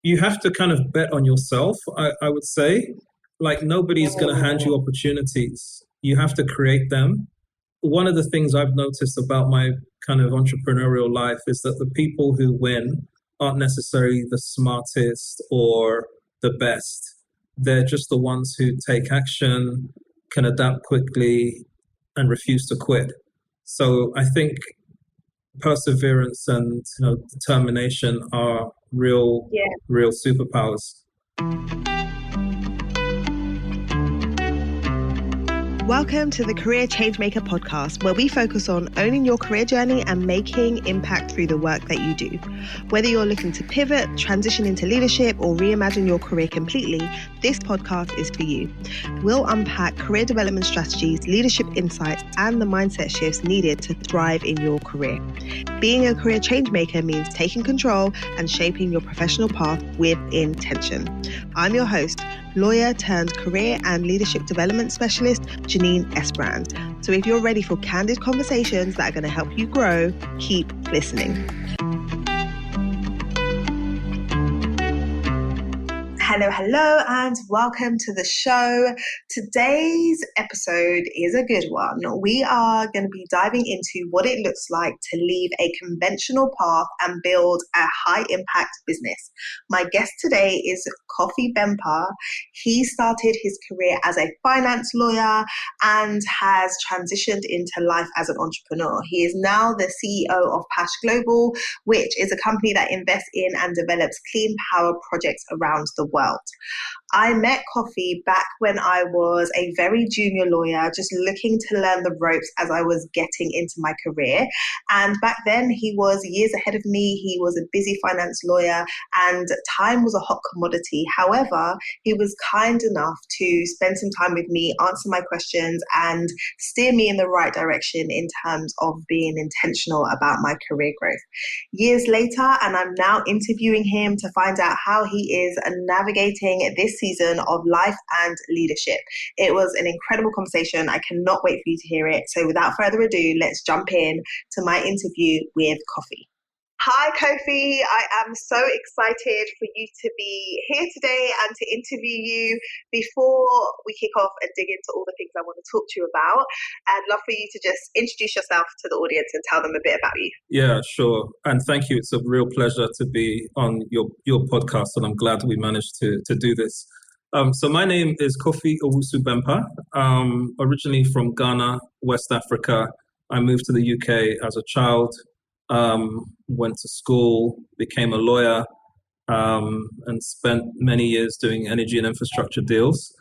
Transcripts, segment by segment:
you have to kind of bet on yourself, I would say. Like nobody's going to hand you opportunities. You have to create them. One of the things I've noticed about my kind of entrepreneurial life is that the people who win aren't necessarily the smartest or the best. They're just the ones who take action, can adapt quickly, and refuse to quit. So I think perseverance and determination are real superpowers. Welcome to the Career Changemaker podcast, where we focus on owning your career journey and making impact through the work that you do. Whether you're looking to pivot, transition into leadership, or reimagine your career completely, this podcast is for you. We'll unpack career development strategies, leadership insights, and the mindset shifts needed to thrive in your career. Being a career changemaker means taking control and shaping your professional path with intention. I'm your host, lawyer turned career and leadership development specialist, Janine Esbrand. So if you're ready for candid conversations that are going to help you grow, keep listening. Hello, and welcome to the show. Today's episode is a good one. We are going to be diving into what it looks like to leave a conventional path and build a high impact business. My guest today is Kofi Owusu-Bempa. He started his career as a finance lawyer and has transitioned into life as an entrepreneur. He is now the CEO of Pash Global, which is a company that invests in and develops clean power projects around the world. I met Kofi back when I was a very junior lawyer, just looking to learn the ropes as I was getting into my career. And back then he was years ahead of me. He was a busy finance lawyer and time was a hot commodity. However, he was kind enough to spend some time with me, answer my questions, and steer me in the right direction in terms of being intentional about my career growth. Years later, and I'm now interviewing him to find out how he is navigating this season of life and leadership. It was an incredible conversation. I cannot wait for you to hear it. So without further ado, let's jump in to my interview with Kofi. Hi, Kofi. I am so excited for you to be here today and to interview you. Before we kick off and dig into all the things I want to talk to you about, I'd love for you to just introduce yourself to the audience and tell them a bit about you. Yeah, sure. And thank you. It's a real pleasure to be on your podcast, and I'm glad we managed to do this. So my name is Kofi Owusu-Bempa. Originally from Ghana, West Africa. I moved to the UK as a child. Went to school, became a lawyer, and spent many years doing energy and infrastructure deals.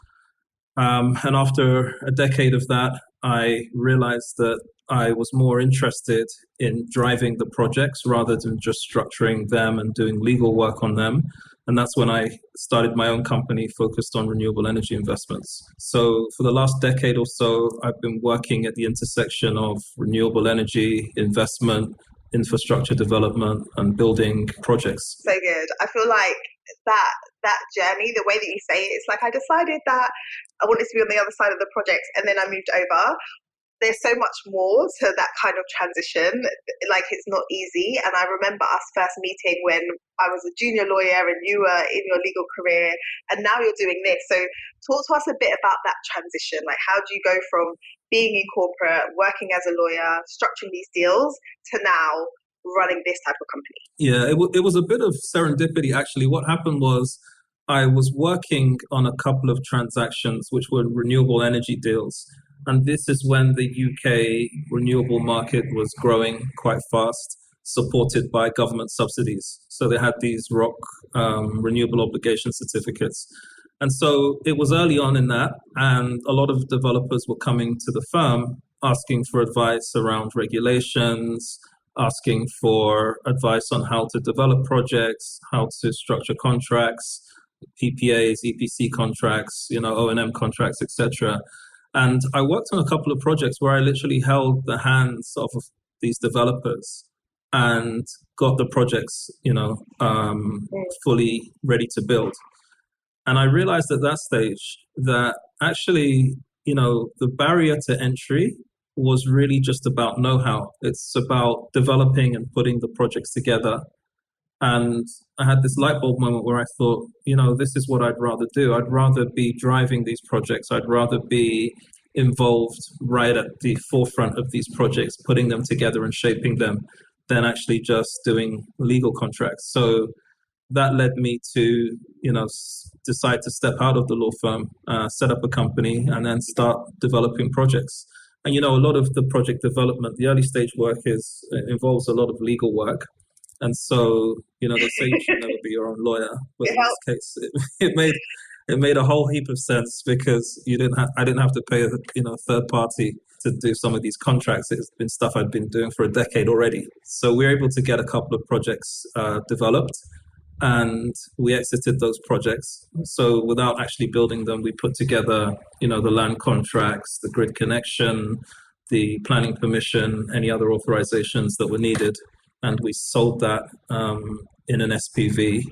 And after a decade of that, I realized that I was more interested in driving the projects rather than just structuring them and doing legal work on them. And that's when I started my own company focused on renewable energy investments. So for the last decade or so, I've been working at the intersection of renewable energy investment, infrastructure development, and building projects. So good. I feel like that journey, the way that you say it, it's like I decided that I wanted to be on the other side of the project and then I moved over. There's so much more to that kind of transition. Like, it's not easy. And I remember us first meeting when I was a junior lawyer and you were in your legal career, and now you're doing this. So talk to us a bit about that transition. Like, how do you go from being in corporate, working as a lawyer, structuring these deals, to now running this type of company? Yeah, it was a bit of serendipity, actually. What happened was I was working on a couple of transactions which were renewable energy deals. And this is when the UK renewable market was growing quite fast, supported by government subsidies. So they had these ROC, renewable obligation certificates. And so it was early on in that, and a lot of developers were coming to the firm asking for advice around regulations, asking for advice on how to develop projects, how to structure contracts, PPAs, EPC contracts, O&M contracts, etc. And I worked on a couple of projects where I literally held the hands of these developers and got the projects, fully ready to build. And I realized at that stage that actually, the barrier to entry was really just about know-how. It's about developing and putting the projects together. And I had this light bulb moment where I thought, this is what I'd rather do. I'd rather be driving these projects. I'd rather be involved right at the forefront of these projects, putting them together and shaping them, than actually just doing legal contracts. So that led me to, decide to step out of the law firm, set up a company, and then start developing projects. And, a lot of the project development, the early stage work involves a lot of legal work. And so, they say you should never be your own lawyer, but in this case, it made a whole heap of sense, because I didn't have to pay a third party to do some of these contracts. It's been stuff I'd been doing for a decade already. So we were able to get a couple of projects developed, and we exited those projects. So without actually building them, we put together, the land contracts, the grid connection, the planning permission, any other authorizations that were needed. And we sold that in an SPV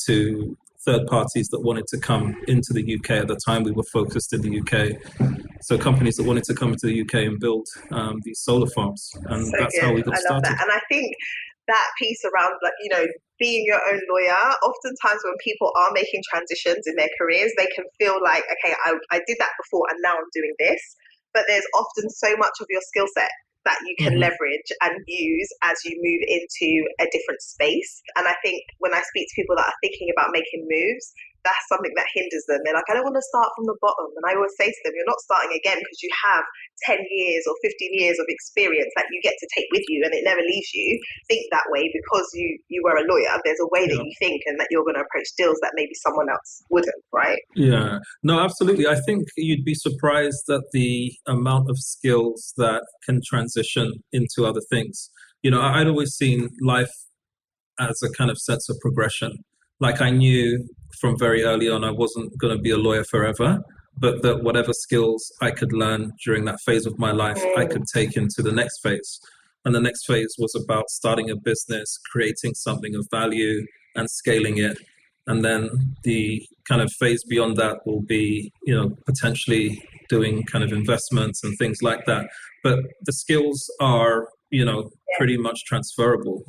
to third parties that wanted to come into the UK. At the time, we were focused in the UK. So companies that wanted to come into the UK and build these solar farms. And so that's how we got started. That. And I think that piece around, being your own lawyer, oftentimes when people are making transitions in their careers, they can feel like, okay, I did that before and now I'm doing this. But there's often so much of your skill set that you can leverage and use as you move into a different space. And I think when I speak to people that are thinking about making moves, that's something that hinders them. They're like, I don't want to start from the bottom. And I always say to them, you're not starting again, because you have 10 years or 15 years of experience that you get to take with you, and it never leaves you. Think that way because you were a lawyer. There's a way that you think and that you're going to approach deals that maybe someone else wouldn't, right? Yeah, no, absolutely. I think you'd be surprised at the amount of skills that can transition into other things. I'd always seen life as a kind of sense of progression. Like, I knew from very early on I wasn't going to be a lawyer forever, but that whatever skills I could learn during that phase of my life, I could take into the next phase. And the next phase was about starting a business, creating something of value and scaling it. And then the kind of phase beyond that will be, potentially doing kind of investments and things like that. But the skills are, pretty much transferable.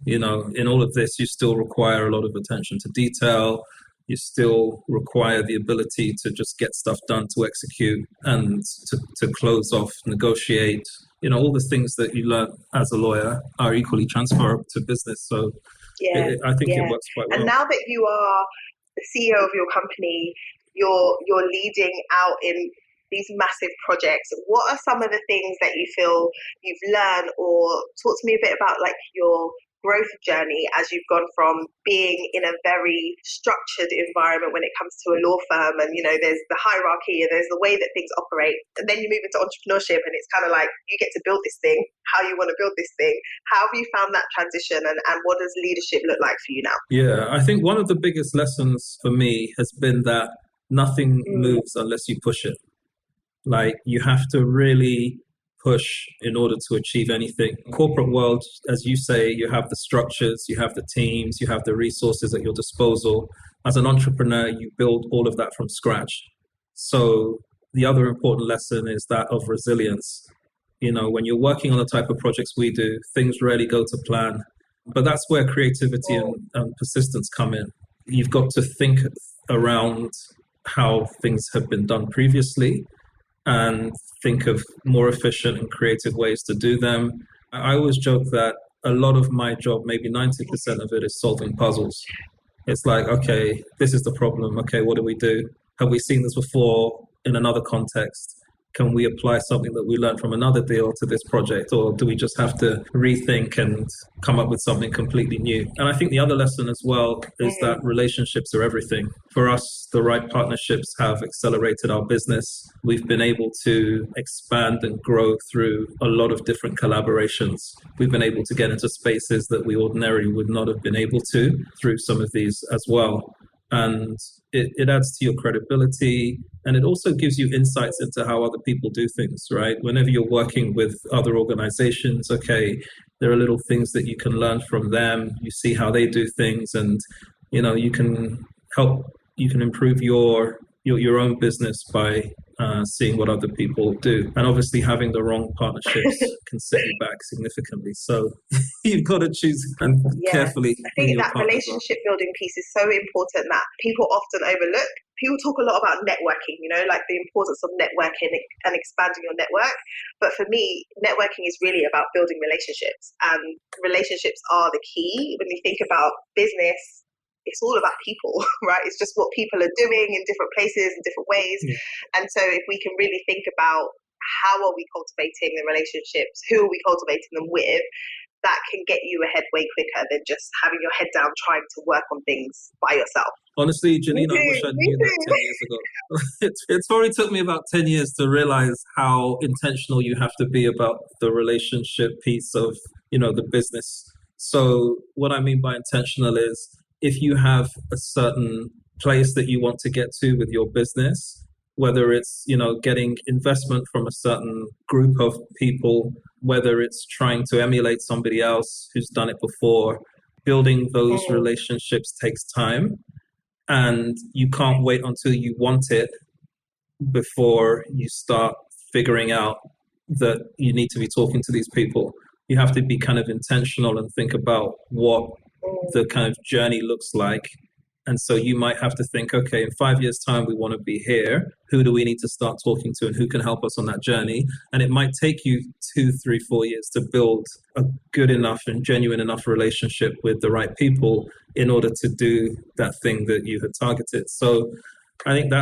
In all of this, you still require a lot of attention to detail. You still require the ability to just get stuff done, to execute and to close off, negotiate. All the things that you learn as a lawyer are equally transferable to business. So I think it works quite well. And now that you are the CEO of your company, you're leading out in these massive projects. What are some of the things that you feel you've learned, or talk to me a bit about your growth journey as you've gone from being in a very structured environment when it comes to a law firm, and there's the hierarchy and there's the way that things operate, and then you move into entrepreneurship and it's kind of like you get to build this thing how you want to build this thing. How have you found that transition, and what does leadership look like for you now? Yeah, I think one of the biggest lessons for me has been that nothing moves unless you push it. Like, you have to really push in order to achieve anything. Corporate world, as you say, you have the structures, you have the teams, you have the resources at your disposal. As an entrepreneur, you build all of that from scratch. So the other important lesson is that of resilience. When you're working on the type of projects we do, things rarely go to plan. But that's where creativity and persistence come in. You've got to think around how things have been done previously and think of more efficient and creative ways to do them. I always joke that a lot of my job, maybe 90% of it, is solving puzzles. It's like, okay, this is the problem. Okay, what do we do? Have we seen this before in another context? Can we apply something that we learned from another deal to this project? Or do we just have to rethink and come up with something completely new? And I think the other lesson as well is that relationships are everything. For us, the right partnerships have accelerated our business. We've been able to expand and grow through a lot of different collaborations. We've been able to get into spaces that we ordinarily would not have been able to through some of these as well. And it adds to your credibility, and it also gives you insights into how other people do things, right? Whenever you're working with other organizations, okay, there are little things that you can learn from them. You see how they do things, and you can improve your own business by seeing what other people do. And obviously having the wrong partnerships can set you back significantly. So you've got to choose and carefully I who think your that partners are. relationship building piece is so important that people often overlook. People talk a lot about networking, like the importance of networking and expanding your network. But for me, networking is really about building relationships, and relationships are the key. When you think about business, it's all about people, right? It's just what people are doing in different places in different ways. Yeah. And so if we can really think about how are we cultivating the relationships, who are we cultivating them with, that can get you ahead way quicker than just having your head down trying to work on things by yourself. Honestly, Janine, I wish I knew that 10 years ago. It's probably took me about 10 years to realize how intentional you have to be about the relationship piece of, the business. So what I mean by intentional is if you have a certain place that you want to get to with your business, whether it's, getting investment from a certain group of people, whether it's trying to emulate somebody else who's done it before, building those relationships takes time. And you can't wait until you want it before you start figuring out that you need to be talking to these people. You have to be kind of intentional and think about what the kind of journey looks like. And so you might have to think, okay, in 5 years' time, we want to be here. Who do we need to start talking to and who can help us on that journey? And it might take you 2, 3, 4 years to build a good enough and genuine enough relationship with the right people in order to do that thing that you had targeted. So I think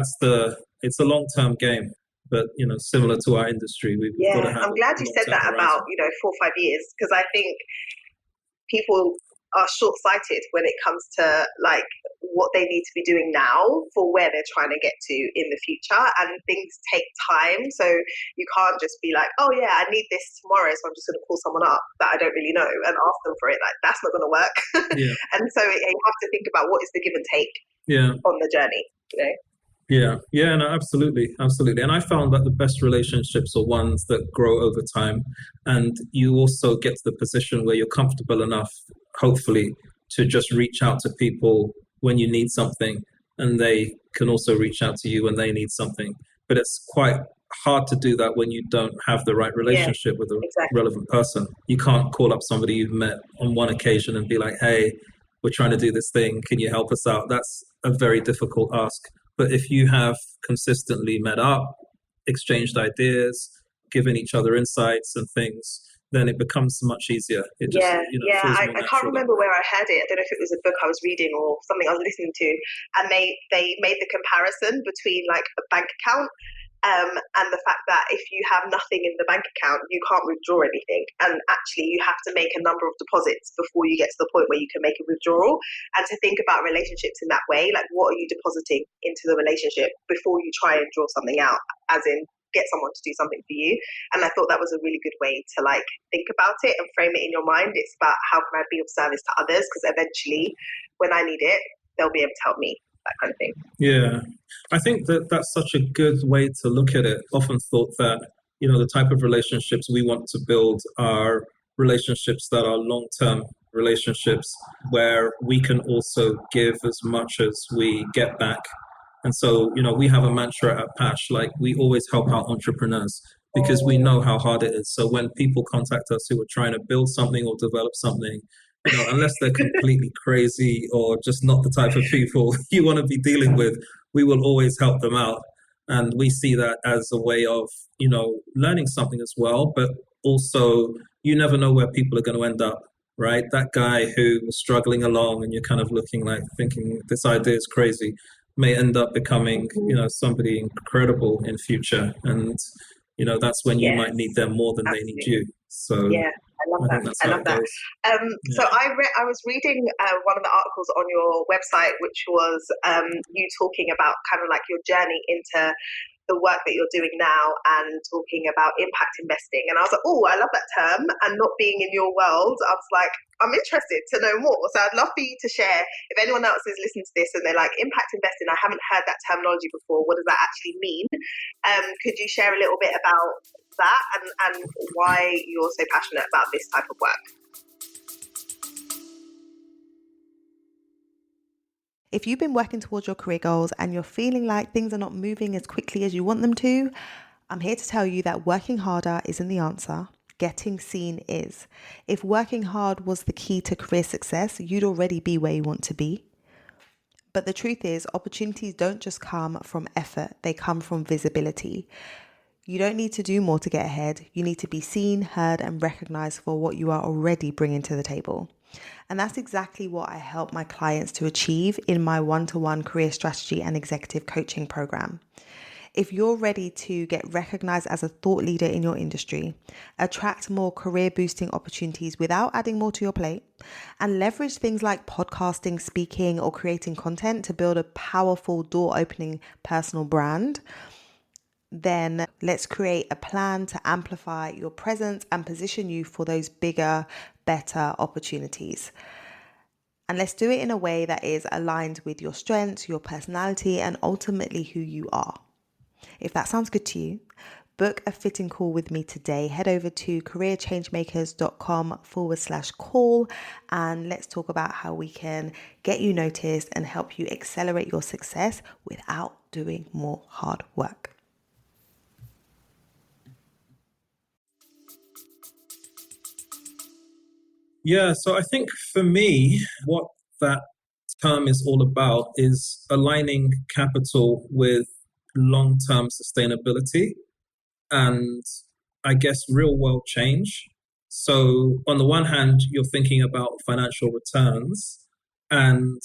it's a long-term game, but, similar to our industry, we've got to have I'm glad you said that horizon. about, 4 or 5 years, because I think people are short-sighted when it comes to what they need to be doing now for where they're trying to get to in the future, and things take time. So you can't just be like, oh yeah, I need this tomorrow, so I'm just going to call someone up that I don't really know and ask them for it. That's not going to work. And so you have to think about what is the give and take on the journey. No, absolutely. And I found that the best relationships are ones that grow over time, and you also get to the position where you're comfortable enough, hopefully, to just reach out to people when you need something, and they can also reach out to you when they need something. But it's quite hard to do that when you don't have the right relationship with a relevant person. You can't call up somebody you've met on one occasion and be like, hey, we're trying to do this thing, can you help us out? That's a very difficult ask. But if you have consistently met up, exchanged ideas, given each other insights and things, then it becomes much easier. It just, I can't remember where I heard it. I don't know if it was a book I was reading or something I was listening to, and they made the comparison between a bank account and the fact that if you have nothing in the bank account, you can't withdraw anything. And actually, you have to make a number of deposits before you get to the point where you can make a withdrawal. And to think about relationships in that way, what are you depositing into the relationship before you try and draw something out, as in get someone to do something for you. And I thought that was a really good way to think about it and frame it in your mind. It's about how can I be of service to others, because eventually when I need it, they'll be able to help me. That kind of thing. Yeah, I think that's such a good way to look at it. Often thought that, the type of relationships we want to build are relationships that are long-term relationships where we can also give as much as we get back. And so, we have a mantra at Pash, we always help out entrepreneurs because we know how hard it is. So when people contact us who are trying to build something or develop something, unless they're completely crazy or just not the type of people you want to be dealing with, we will always help them out. And we see that as a way of, learning something as well. But also, you never know where people are going to end up, right? That guy who was struggling along and you're kind of thinking this idea is crazy, may end up becoming, somebody incredible in future. And, that's when you might need them more than they need you. So I love that. I love that. So I was reading one of the articles on your website, which was you talking about kind of your journey into the work that you're doing now and talking about impact investing. And I was like, oh, I love that term. And not being in your world, I was like, I'm interested to know more. So I'd love for you to share, if anyone else is listening to this and they're like, impact investing, I haven't heard that terminology before. What does that actually mean? Could you share a little bit about that and why you're so passionate about this type of work? If you've been working towards your career goals and you're feeling like things are not moving as quickly as you want them to, I'm here to tell you that working harder isn't the answer. Getting seen is. If working hard was the key to career success, you'd already be where you want to be. But the truth is, opportunities don't just come from effort, they come from visibility. You don't need to do more to get ahead. You need to be seen, heard, and recognized for what you are already bringing to the table. And that's exactly what I help my clients to achieve in my one-to-one career strategy and executive coaching program. If you're ready to get recognized as a thought leader in your industry, attract more career boosting opportunities without adding more to your plate, and leverage things like podcasting, speaking, or creating content to build a powerful door opening personal brand, then let's create a plan to amplify your presence and position you for those bigger, better opportunities. And let's do it in a way that is aligned with your strengths, your personality, and ultimately who you are. If that sounds good to you, book a fitting call with me today. Head over to careerchangemakers.com/call and let's talk about how we can get you noticed and help you accelerate your success without doing more hard work. Yeah, so I think for me, what that term is all about is aligning capital with long-term sustainability and I guess real world change. So on the one hand, you're thinking about financial returns, and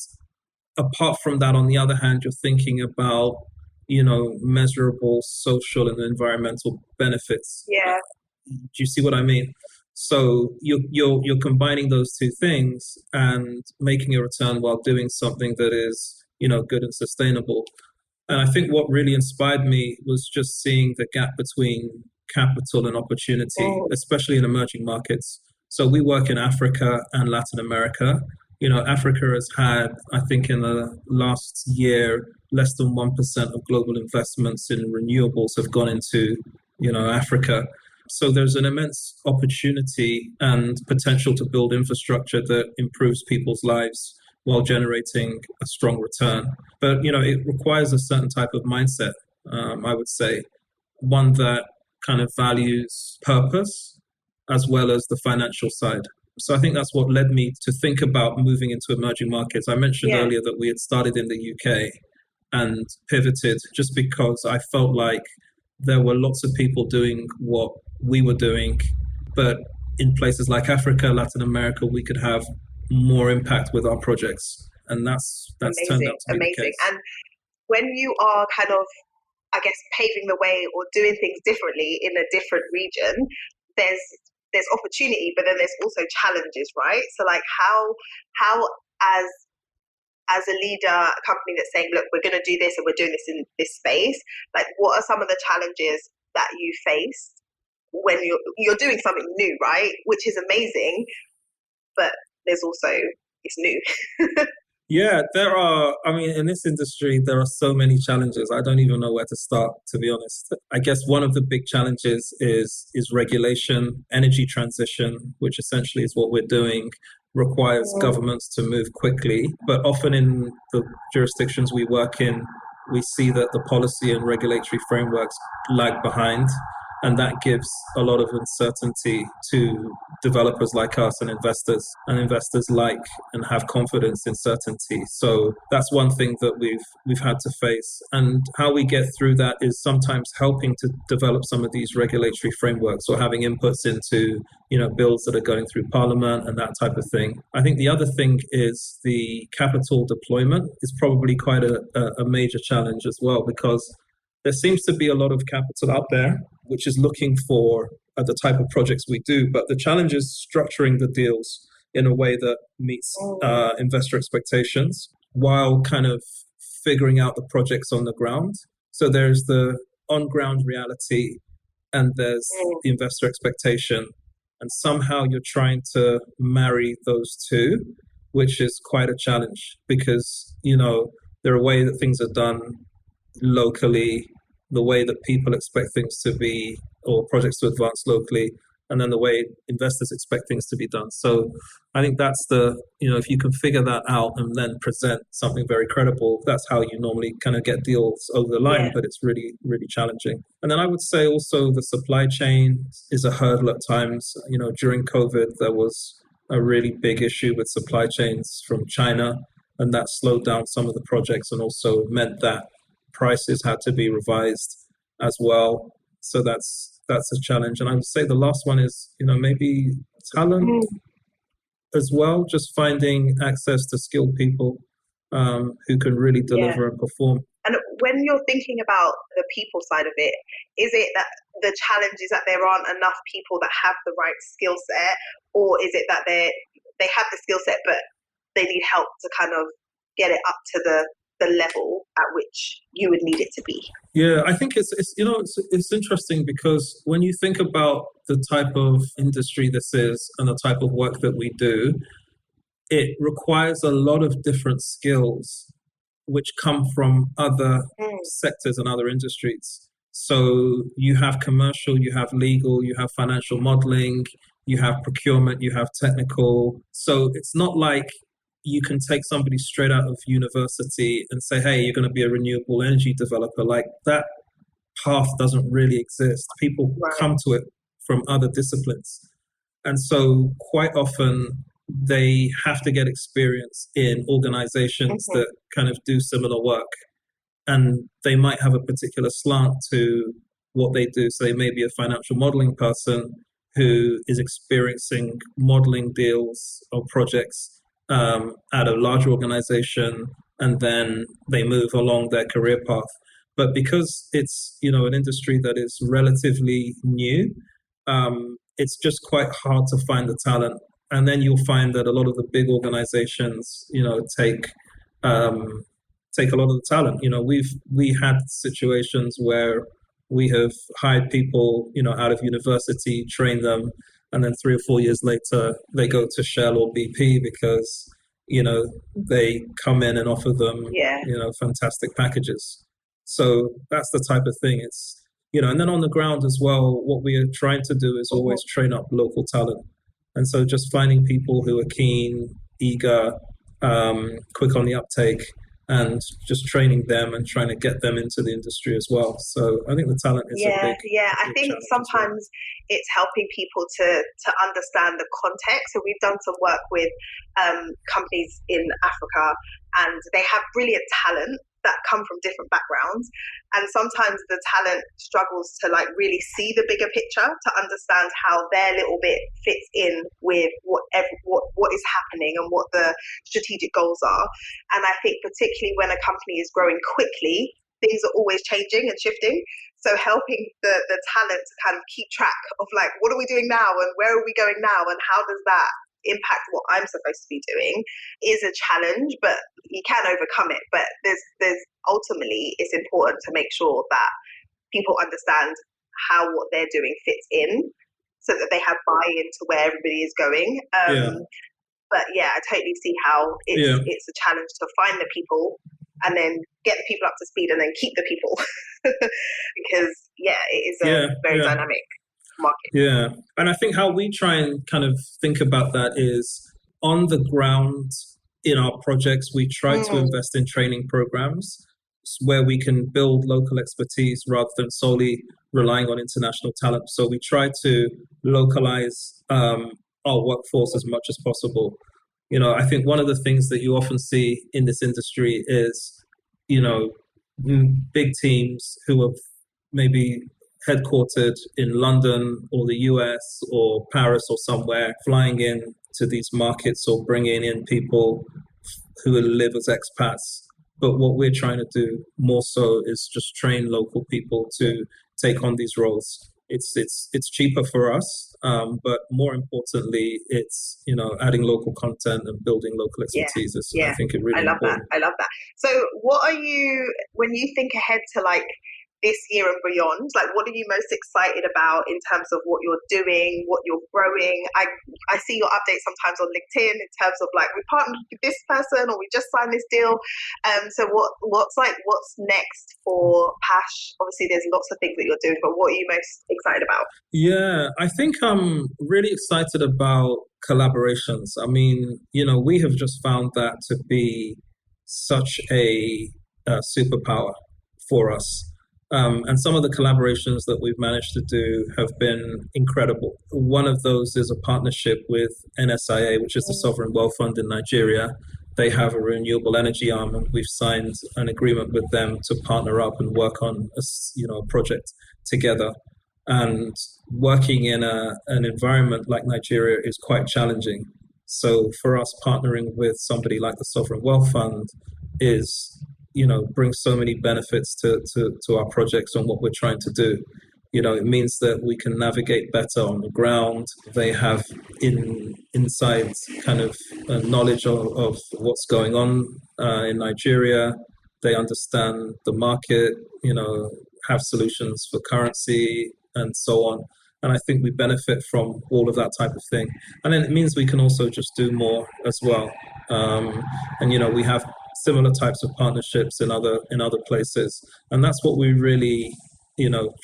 apart from that, on the other hand, you're thinking about, measurable social and environmental benefits. Yeah. Do you see what I mean? So you're combining those two things and making a return while doing something that is, good and sustainable. And I think what really inspired me was just seeing the gap between capital and opportunity, especially in emerging markets. So we work in Africa and Latin America. Africa has had, I think in the last year, less than 1% of global investments in renewables have gone into, Africa. So there's an immense opportunity and potential to build infrastructure that improves people's lives while generating a strong return. But, it requires a certain type of mindset, I would say, one that kind of values purpose as well as the financial side. So I think that's what led me to think about moving into emerging markets. I mentioned earlier that we had started in the UK and pivoted just because I felt like there were lots of people doing what we were doing, but in places like Africa, Latin America, we could have more impact with our projects. And that's amazing, turned out to be the case. And when you are kind of, I guess, paving the way or doing things differently in a different region, there's opportunity, but then there's also challenges, right? So like how as a leader, a company that's saying, look, we're going to do this and we're doing this in this space, like what are some of the challenges that you face when you're doing something new, right? Which is amazing, but there's also, it's new. Yeah, in this industry, there are so many challenges. I don't even know where to start, to be honest. I guess one of the big challenges is regulation. Energy transition, which essentially is what we're doing, requires governments to move quickly. But often in the jurisdictions we work in, we see that the policy and regulatory frameworks lag behind. And that gives a lot of uncertainty to developers like us and investors like and have confidence in certainty. So that's one thing that we've had to face. And how we get through that is sometimes helping to develop some of these regulatory frameworks or having inputs into, bills that are going through Parliament and that type of thing. I think the other thing is the capital deployment is probably quite a major challenge as well, because there seems to be a lot of capital out there which is looking for the type of projects we do, but the challenge is structuring the deals in a way that meets investor expectations while kind of figuring out the projects on the ground. So there's the on-ground reality and there's the investor expectation, and somehow you're trying to marry those two, which is quite a challenge because, there are ways that things are done locally, the way that people expect things to be or projects to advance locally, and then the way investors expect things to be done. So I think that's if you can figure that out and then present something very credible, that's how you normally kind of get deals over the line, but it's really, really challenging. And then I would say also the supply chain is a hurdle at times. During COVID, there was a really big issue with supply chains from China, and that slowed down some of the projects and also meant that prices had to be revised as well. So that's a challenge. And I would say the last one is, maybe talent as well, just finding access to skilled people who can really deliver and perform. And when you're thinking about the people side of it, is it that the challenge is that there aren't enough people that have the right skill set, or is it that they have the skill set but they need help to kind of get it up to the level at which you would need it to be? Yeah, I think it's interesting because when you think about the type of industry this is and the type of work that we do, it requires a lot of different skills which come from other sectors and other industries. So you have commercial, you have legal, you have financial modeling, you have procurement, you have technical. So it's not like you can take somebody straight out of university and say, hey, you're going to be a renewable energy developer. Like that path doesn't really exist. People come to it from other disciplines. And so quite often they have to get experience in organizations that kind of do similar work. And they might have a particular slant to what they do. So they may be a financial modeling person who is experiencing modeling deals or projects at a large organization, and then they move along their career path. But because it's, an industry that is relatively new, it's just quite hard to find the talent. And then you'll find that a lot of the big organizations, take a lot of the talent. We had situations where we have hired people, out of university, trained them, and then 3 or 4 years later, they go to Shell or BP because, they come in and offer them, fantastic packages. So that's the type of thing. It's, and then on the ground as well, what we are trying to do is always train up local talent. And so just finding people who are keen, eager, quick on the uptake, and just training them and trying to get them into the industry as well. So I think the talent is a big I think sometimes it's helping people to understand the context. So we've done some work with companies in Africa, and they have brilliant talent that come from different backgrounds, and sometimes the talent struggles to really see the bigger picture, to understand how their little bit fits in with what is happening and what the strategic goals are. And I think particularly when a company is growing quickly, things are always changing and shifting. So helping the talent to kind of keep track of what are we doing now and where are we going now and how does that impact what I'm supposed to be doing is a challenge, but you can overcome it. But there's ultimately, it's important to make sure that people understand how what they're doing fits in, so that they have buy-in to where everybody is going. But I totally see how it's a challenge to find the people and then get the people up to speed and then keep the people because it is a very dynamic market. Yeah. And I think how we try and kind of think about that is on the ground in our projects, we try to invest in training programs where we can build local expertise rather than solely relying on international talent. So we try to localize our workforce as much as possible. I think one of the things that you often see in this industry is, big teams who have maybe headquartered in London or the US or Paris or somewhere, flying in to these markets or bringing in people who live as expats. But what we're trying to do more so is just train local people to take on these roles. It's cheaper for us, but more importantly, it's adding local content and building local expertise. I think it really important. I love that. So, what are you when you think ahead to this year and beyond? Like, what are you most excited about in terms of what you're doing, what you're growing? I see your updates sometimes on LinkedIn in terms of like, we partnered with this person or we just signed this deal. So what's next for Pash? Obviously, there's lots of things that you're doing, but what are you most excited about? Yeah, I think I'm really excited about collaborations. I mean, we have just found that to be such a superpower for us. And some of the collaborations that we've managed to do have been incredible. One of those is a partnership with NSIA, which is the Sovereign Wealth Fund in Nigeria. They have a renewable energy arm, and we've signed an agreement with them to partner up and work on a project together. And working in an environment like Nigeria is quite challenging. So for us, partnering with somebody like the Sovereign Wealth Fund brings so many benefits to our projects and what we're trying to do. It means that we can navigate better on the ground. They have inside kind of knowledge of what's going on in Nigeria. They understand the market, have solutions for currency and so on. And I think we benefit from all of that type of thing. And then it means we can also just do more as well. And we have similar types of partnerships in other places. And that's what we really,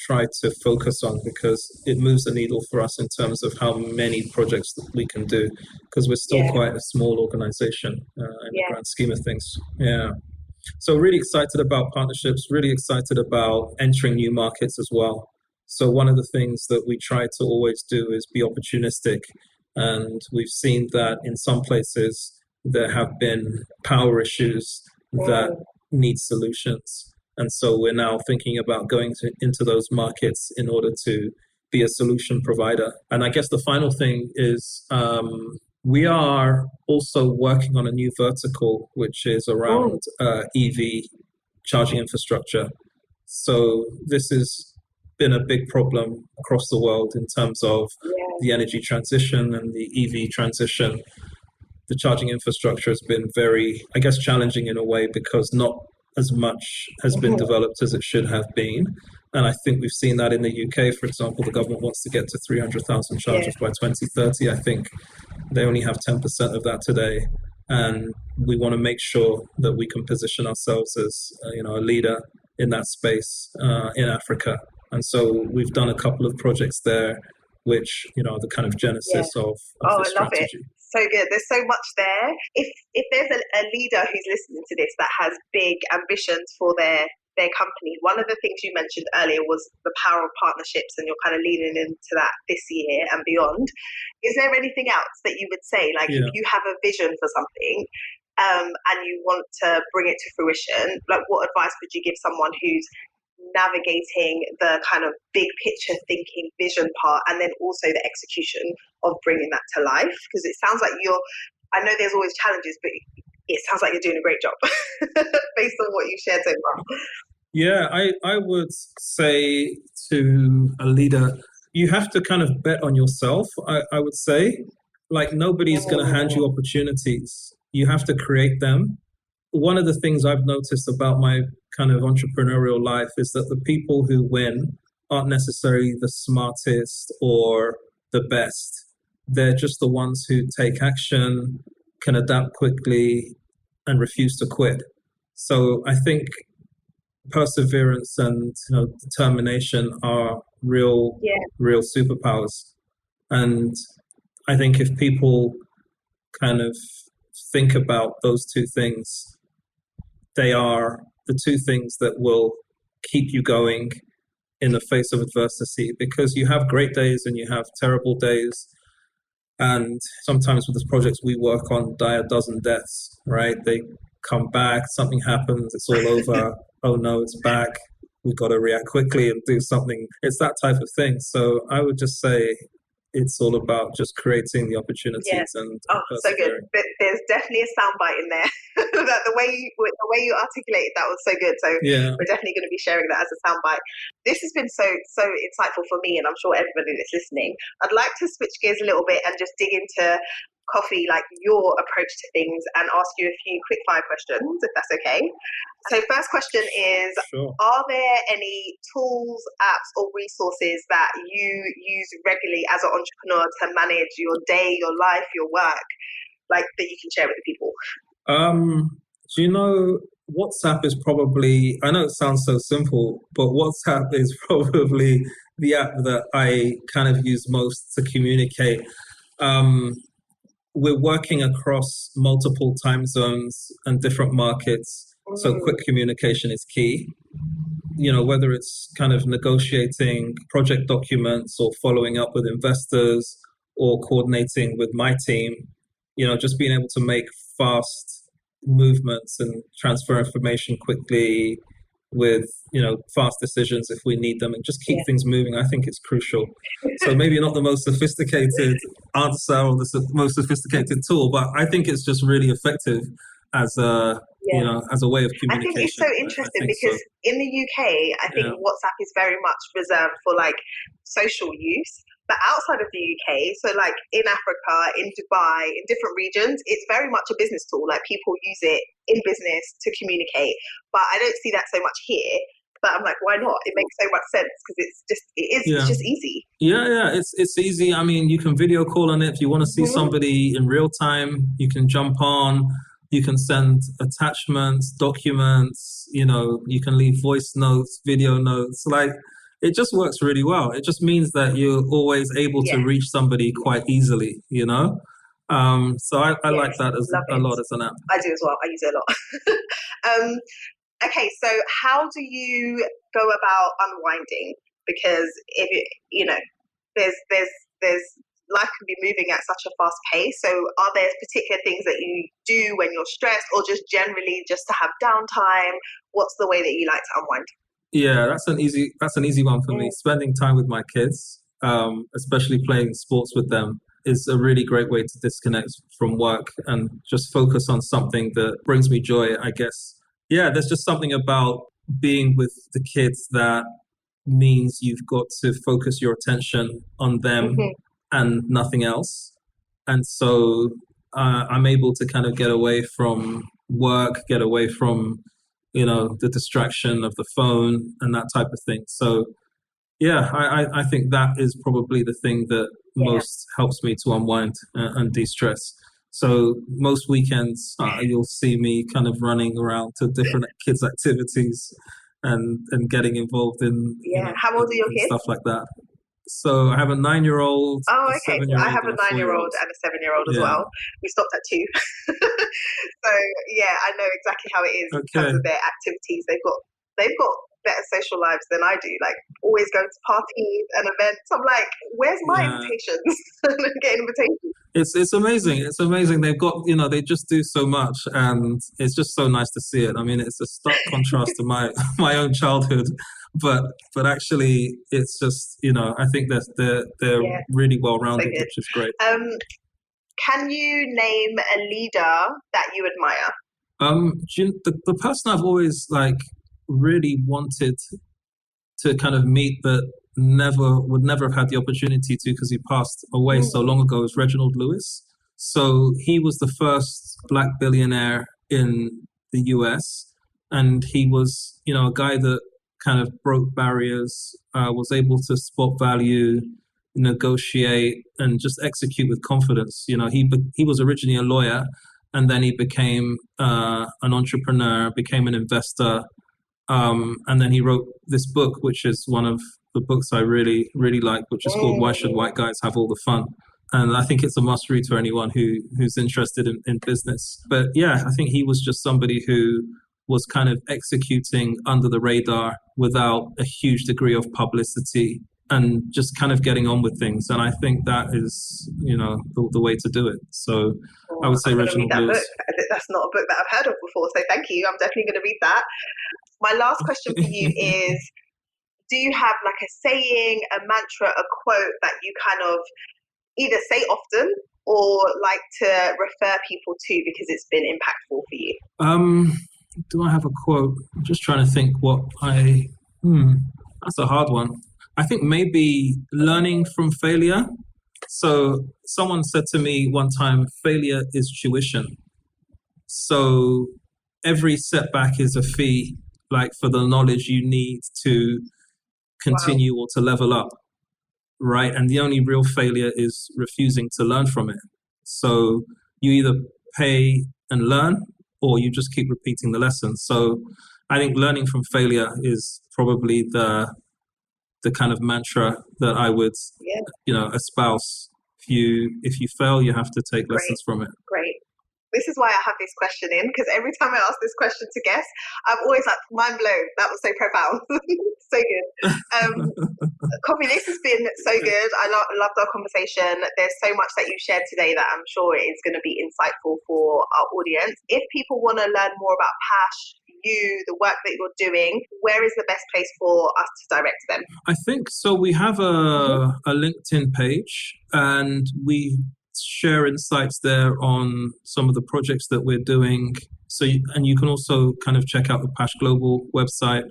try to focus on, because it moves the needle for us in terms of how many projects that we can do, because we're still quite a small organization in the grand scheme of things. Yeah. So really excited about partnerships, really excited about entering new markets as well. So one of the things that we try to always do is be opportunistic. And we've seen that in some places there have been power issues that need solutions. And so we're now thinking about going into those markets in order to be a solution provider. And I guess the final thing is we are also working on a new vertical, which is around EV charging infrastructure. So this has been a big problem across the world in terms of the energy transition and the EV transition. The charging infrastructure has been very, I guess, challenging in a way, because not as much has been developed as it should have been. And I think we've seen that in the UK, for example. The government wants to get to 300,000 chargers by 2030. I think they only have 10% of that today. And we want to make sure that we can position ourselves as a leader in that space in Africa. And so we've done a couple of projects there, which, the kind of genesis of this strategy. I love it. So good. There's so much there. If there's a leader who's listening to this that has big ambitions for their company, one of the things you mentioned earlier was the power of partnerships, and you're kind of leaning into that this year and beyond. Is there anything else that you would say? Like, if you have a vision for something and you want to bring it to fruition, like, what advice would you give someone who's navigating the kind of big picture thinking vision part, and then also the execution of bringing that to life? Because it sounds like I know there's always challenges, but it sounds like you're doing a great job based on what you've shared so far. Yeah, I would say to a leader, you have to kind of bet on yourself. I would say, like, nobody's going to hand you opportunities. You have to create them. One of the things I've noticed about my kind of entrepreneurial life is that the people who win aren't necessarily the smartest or the best. They're just the ones who take action, can adapt quickly, and refuse to quit. So I think perseverance and determination are real superpowers. And I think if people kind of think about those two things, they are the two things that will keep you going in the face of adversity, because you have great days and you have terrible days. And sometimes with the projects we work on, die a dozen deaths, right? They come back, something happens, it's all over. Oh no, it's back. We've got to react quickly and do something. It's that type of thing. So I would just say it's all about just creating the opportunities and so good. There's definitely a soundbite in there. the way you articulated that was so good. So we're definitely going to be sharing that as a soundbite. This has been so insightful for me, and I'm sure everybody that's listening. I'd like to switch gears a little bit and just dig into Kofi, like your approach to things and ask you a few quick fire questions, if that's okay. So first question is, Sure. are there any tools, apps or resources that you use regularly as an entrepreneur to manage your day, your life, your work, like that you can share with the people? Do you know, WhatsApp is probably, I know it sounds so simple, but WhatsApp is probably the app that I kind of use most to communicate. Um, we're working across multiple time zones and different markets, so quick communication is key. You know, whether it's kind of negotiating project documents or following up with investors or coordinating with my team, you know, just being able to make fast movements and transfer information quickly with, you know, fast decisions if we need them and just keep things moving, I think it's crucial. So maybe not the most sophisticated answer or the most sophisticated tool, but I think it's just really effective as a, you know, as a way of communication. I think it's so interesting because in the UK, I think WhatsApp is very much reserved for like social use. But outside of the UK, so like in Africa, in Dubai, in different regions, it's very much a business tool. Like people use it in business to communicate. But I don't see that so much here. But I'm like, why not? It makes so much sense because it's just easy. Yeah, it's easy. I mean, you can video call on it. If you want to see somebody in real time, you can jump on. You can send attachments, documents, you know, you can leave voice notes, video notes. Like, it just works really well. It just means that you're always able to reach somebody quite easily, you know? So I like that a lot as an app. I do as well. I use it a lot. Okay, so how do you go about unwinding? Because if it, you know, there's life can be moving at such a fast pace. So are there particular things that you do when you're stressed or just generally just to have downtime? What's the way that you like to unwind? Yeah, that's an easy one for me. Spending time with my kids, especially playing sports with them, is a really great way to disconnect from work and just focus on something that brings me joy, I guess. Yeah, there's just something about being with the kids that means you've got to focus your attention on them and nothing else. And so I'm able to kind of get away from work, get away from, you know, the distraction of the phone and that type of thing. So yeah, I think that is probably the thing that most helps me to unwind and de-stress. So most weekends you'll see me kind of running around to different kids' activities and getting involved in How old are your kids? Stuff like that. So I have a 9-year-old. Oh, okay. I have a 9-year-old and a 7-year-old as well. We stopped at 2. So yeah, I know exactly how it is in terms of their activities. They've got better social lives than I do. Like always going to parties and events. I'm like, where's my invitations? Getting invitations. It's amazing. It's amazing. They've got, you know, they just do so much, and it's just so nice to see it. I mean, it's a stark contrast to my own childhood. But actually, it's just, you know, I think that they're really well rounded, which is great. Can you name a leader that you admire? The person I've always really wanted to kind of meet, but would never have had the opportunity to because he passed away so long ago, is Reginald Lewis. So he was the first black billionaire in the US, and he was, you know, a guy that kind of broke barriers, was able to spot value, negotiate, and just execute with confidence. You know, he was originally a lawyer, and then he became an entrepreneur, became an investor, and then he wrote this book, which is one of the books I really, really like, which is called Why Should White Guys Have All the Fun? And I think it's a must read for anyone who's interested in business. But yeah, I think he was just somebody who was kind of executing under the radar without a huge degree of publicity and just kind of getting on with things. And I think that is, you know, the way to do it. So I would say Reginald Lewis. That's not a book that I've heard of before. So thank you. I'm definitely going to read that. My last question for you is, do you have like a saying, a mantra, a quote that you kind of either say often or like to refer people to because it's been impactful for you? Do I have a quote? I'm just trying to think that's a hard one. I think maybe learning from failure So someone said to me one time, failure is tuition. So every setback is a fee, like for the knowledge you need to continue or to level up, right? And the only real failure is refusing to learn from it. So you either pay and learn, or you just keep repeating the lesson. So I think learning from failure is probably the kind of mantra that I would, espouse. If you fail, you have to take lessons from it. Great. This is why I have this question in, because every time I ask this question to guests, I'm always like, mind blown. That was so profound. So good. Kofi, this has been so good. I loved our conversation. There's so much that you shared today that I'm sure is going to be insightful for our audience. If people want to learn more about Pash, you, the work that you're doing, where is the best place for us to direct them? I think so. We have a LinkedIn page, and we share insights there on some of the projects that we're doing. So, and you can also kind of check out the Pash Global website,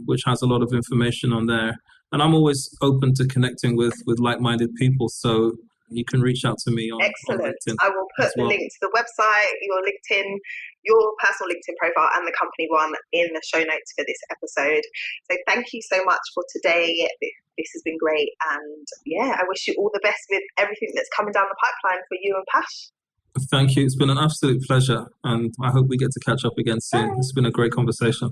which has a lot of information on there. And I'm always open to connecting with like-minded people. So you can reach out to me on LinkedIn. I will put the link to the website, your LinkedIn, your personal LinkedIn profile, and the company one in the show notes for this episode. So thank you so much for today. This has been great. And I wish you all the best with everything that's coming down the pipeline for you and Pash. Thank you. It's been an absolute pleasure. And I hope we get to catch up again soon. It's been a great conversation.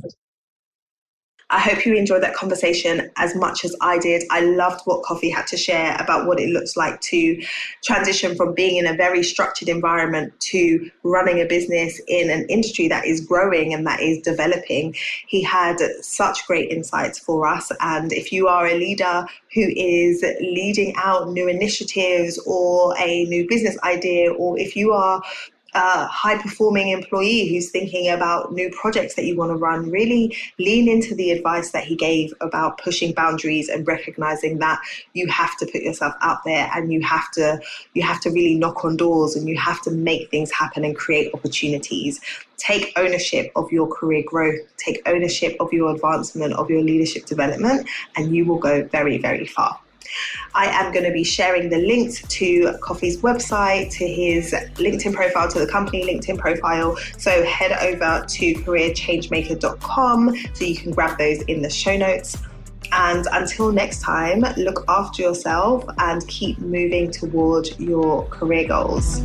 I hope you enjoyed that conversation as much as I did. I loved what Kofi had to share about what it looks like to transition from being in a very structured environment to running a business in an industry that is growing and that is developing. He had such great insights for us. And if you are a leader who is leading out new initiatives or a new business idea, or if you are a high-performing employee who's thinking about new projects that you want to run, really lean into the advice that he gave about pushing boundaries and recognizing that you have to put yourself out there, and you have to really knock on doors, and you have to make things happen and create opportunities. Take ownership of your career growth, take ownership of your advancement, of your leadership development, and you will go very, very far. I am going to be sharing the links to Kofi's website, to his LinkedIn profile, to the company LinkedIn profile. So head over to careerchangemaker.com so you can grab those in the show notes. And until next time, look after yourself and keep moving toward your career goals.